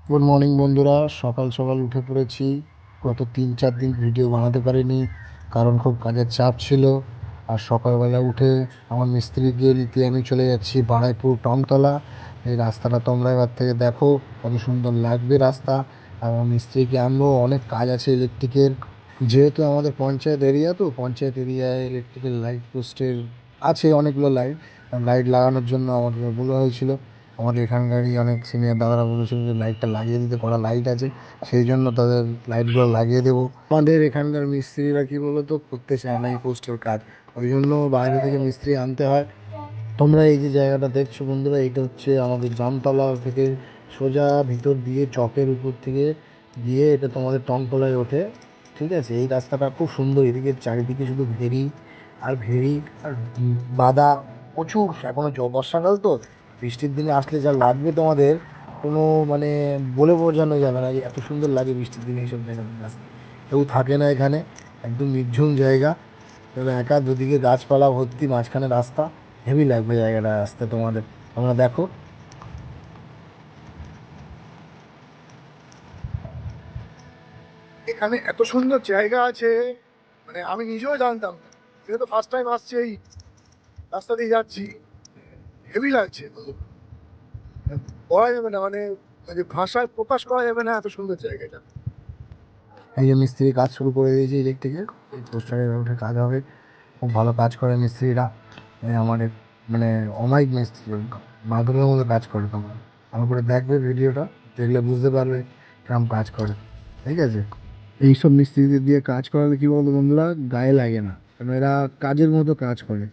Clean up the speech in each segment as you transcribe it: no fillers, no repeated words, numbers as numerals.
Good morning বন্ধুরা, সকাল সকাল উঠে পড়েছি। গত 3-4 দিন ভিডিও বানাতে পারিনি, কারণ খুব কাজের চাপ ছিল। আর সকালবেলা উঠে আমার মিস্ত্রিকে নিতে আমি চলে যাচ্ছি বারাইপুর টমতলা। এই রাস্তাটা তোমরা এবার থেকে দেখো, কত সুন্দর লাগবে রাস্তা। আর আমার মিস্ত্রিকে আনবো, অনেক কাজ আছে ইলেকট্রিকের। যেহেতু আমাদের পঞ্চায়েত এরিয়া, তো পঞ্চায়েত এরিয়ায় ইলেকট্রিক্যাল লাইট পোস্টের আছে অনেকগুলো লাইট। লাইট লাগানোর জন্য আমাকে বলা হয়েছিল। আমাদের এখানকারই অনেক সিনিয়র দাদারা বলেছিল যে লাইটটা লাগিয়ে দিতে, করা লাইট আছে, সেই জন্য তাদের লাইটগুলো লাগিয়ে দেবো। আমাদের এখানকার মিস্ত্রিরা কী বলতো, করতে চায় না এই পোস্টের কাজ, ওই জন্য বাইরে থেকে মিস্ত্রি আনতে হয়। তোমরা এই যে জায়গাটা দেখছো বন্ধুরা, এইটা হচ্ছে আমাদের জামতলা থেকে সোজা ভিতর দিয়ে চকের উপর থেকে গিয়ে এটা তোমাদের টমতলায় ওঠে। ঠিক আছে, এই রাস্তাটা খুব সুন্দর, এদিকে চারিদিকে শুধু ভেরি আর ভেরি আর বাদা প্রচুর। এখনও বর্ষাকাল তো, বৃষ্টির দিনে আসলে যা লাগবে তোমাদের, কোনো মানে বলে বোঝানো যাবে না যে এত সুন্দর লাগে বৃষ্টির দিনে এইসব জায়গাতে আসতে। কেউ থাকে না এখানে, একদম নির্ঝুম জায়গা, এবার একা, দুদিকে গাছপালা ভর্তি, মাঝখানে রাস্তা। হেভি লাগবে জায়গাটা আসতে তোমাদের, তোমরা দেখো। এখানে এত সুন্দর জায়গা আছে, মানে আমি নিজেও জানতাম না। এটা তো ফার্স্ট টাইম আসছে, এই রাস্তা দিয়ে যাচ্ছি, হেভি লাগছে। বলা যাবে না, মানে যে ভাষায় প্রকাশ করা যাবে না এত সুন্দর জায়গাটা। এই যে মিস্ত্রি কাজ শুরু করে দিয়েছে ইলেকট্রিকের, এই পোস্টারের উঠে কাজ হবে। খুব ভালো কাজ করে মিস্ত্রিরা। আমাদের মানে অমায়িক মিস্ত্রি, মাদুরের মধ্যে কাজ করে। তোমরা ভালো করে দেখবে ভিডিওটা, দেখলে বুঝতে পারবে কেরম কাজ করে। ঠিক আছে, এইসব মিস্ত্রিদের দিয়ে কাজ করালে কী বলতো বন্ধুরা, গায়ে লাগে না, কারণ এরা কাজের মতো কাজ করে।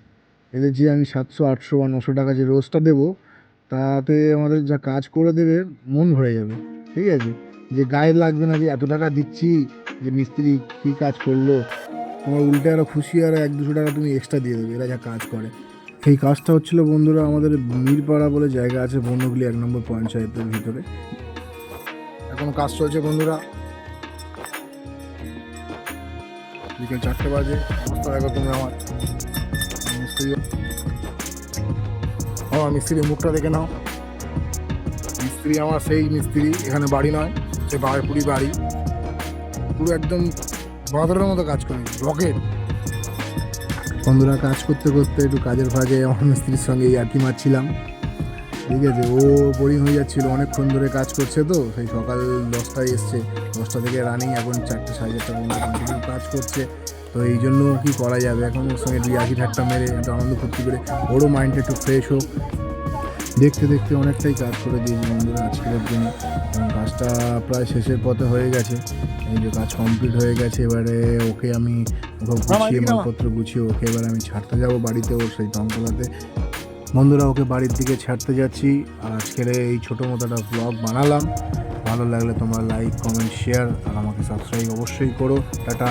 এদের যে আমি 700, 800 বা 900 টাকা যে রোজটা দেবো, তাতে আমাদের যা কাজ করে দেবে, মন ভরে যাবে। ঠিক আছে, যে গায়ে লাগবে না যে এত টাকা দিচ্ছি, যে মিস্ত্রি কী কাজ করলো, তোমার উল্টে আরও খুশি, আর 100-200 টাকা তুমি এক্সট্রা দিয়ে দেবে এরা যা কাজ করে। এই কাজটা হচ্ছিলো বন্ধুরা আমাদের মিরপাড়া বলে জায়গা আছে, বন্যগুলি 1 নম্বর পঞ্চায়েতের ভিতরে। এখনও কাজ চলছে বন্ধুরা, বিকেল 4টে বাজে। অবস্থা দেখো তুমি আমার মিস্ত্রি, আমার মিস্ত্রির মুখটা দেখে নাও। মিস্ত্রি আমার সেই মিস্ত্রি, এখানে বাড়ি নয়, সে বারপুরি বাড়ি, পুরো একদম বাঁদরের মতো কাজ করে, রকেট। বন্ধুরা, কাজ করতে করতে একটু কাজের ফাঁকে আমার মিস্ত্রির সঙ্গে ইয়ার্কি মারছিলাম। ঠিক আছে, ও বোরিং হয়ে যাচ্ছিলো, অনেকক্ষণ ধরে কাজ করছে, তো সেই সকাল 10টায় এসছে, 10টা থেকে রানিং, এখন 4টে 4:30 পর্যন্ত কন্টিনিউ কাজ করছে। তো এই জন্য কী করা যাবে, এখন ওর সঙ্গে দুই আঁকি ঠাট্টা মেরে একটু আনন্দ ফুর্তি করে ওরও মাইন্ডটা একটু ফ্রেশ হোক। দেখতে দেখতে অনেকটাই কাজ করে দিয়েছি বন্ধুরা আজকের জন্য, এবং কাজটা প্রায় শেষের পথে হয়ে গেছে। এই যে কাজ কমপ্লিট হয়ে গেছে, এবারে ওকে আমি গুছিয়ে, মালপত্র গুছিয়ে ওকে এবার আমি ছাড়তে যাব বাড়িতে, ওর সেই টমতলাতে। বন্ধুরা, ওকে বাড়ির দিকে ছাড়তে যাচ্ছি। আর আজকের এই ছোটো মতো একটা ব্লগ বানালাম। ভালো লাগলে তোমরা লাইক, কমেন্ট, শেয়ার আর আমাকে সাবস্ক্রাইব অবশ্যই করো। টাটা।